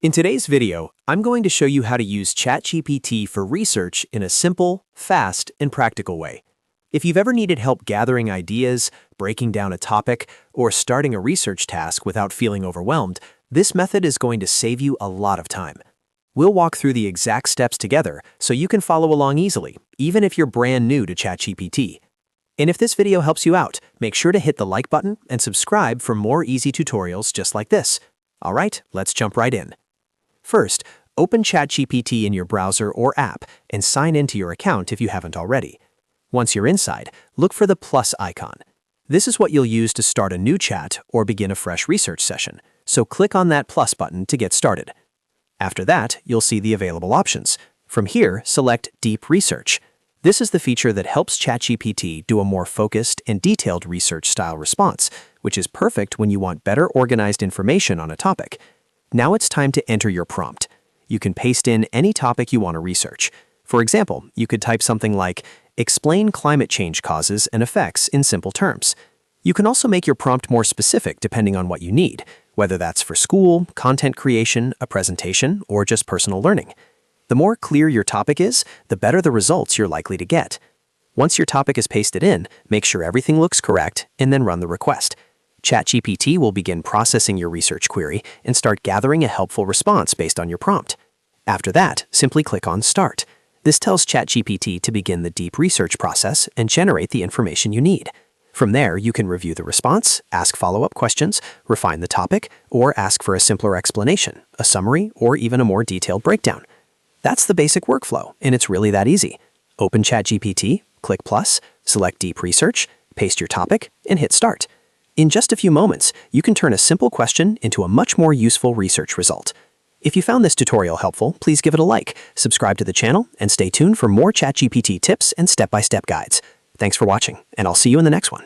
In today's video, I'm going to show you how to use ChatGPT for research in a simple, fast, and practical way. If you've ever needed help gathering ideas, breaking down a topic, or starting a research task without feeling overwhelmed, this method is going to save you a lot of time. We'll walk through the exact steps together so you can follow along easily, even if you're brand new to ChatGPT. And if this video helps you out, make sure to hit the like button and subscribe for more easy tutorials just like this. All right, let's jump right in. First, open ChatGPT in your browser or app and sign into your account if you haven't already. Once you're inside, look for the plus icon. This is what you'll use to start a new chat or begin a fresh research session, so click on that plus button to get started. After that, you'll see the available options. From here, select Deep Research. This is the feature that helps ChatGPT do a more focused and detailed research-style response, which is perfect when you want better organized information on a topic. Now it's time to enter your prompt. You can paste in any topic you want to research. For example, you could type something like, "Explain climate change causes and effects in simple terms." You can also make your prompt more specific depending on what you need, whether that's for school, content creation, a presentation, or just personal learning. The more clear your topic is, the better the results you're likely to get. Once your topic is pasted in, make sure everything looks correct and then run the request. ChatGPT will begin processing your research query and start gathering a helpful response based on your prompt. After that, simply click on Start. This tells ChatGPT to begin the deep research process and generate the information you need. From there, you can review the response, ask follow-up questions, refine the topic, or ask for a simpler explanation, a summary, or even a more detailed breakdown. That's the basic workflow, and it's really that easy. Open ChatGPT, click plus, select Deep Research, paste your topic, and hit Start. In just a few moments, you can turn a simple question into a much more useful research result. If you found this tutorial helpful, please give it a like, subscribe to the channel, and stay tuned for more ChatGPT tips and step-by-step guides. Thanks for watching, and I'll see you in the next one.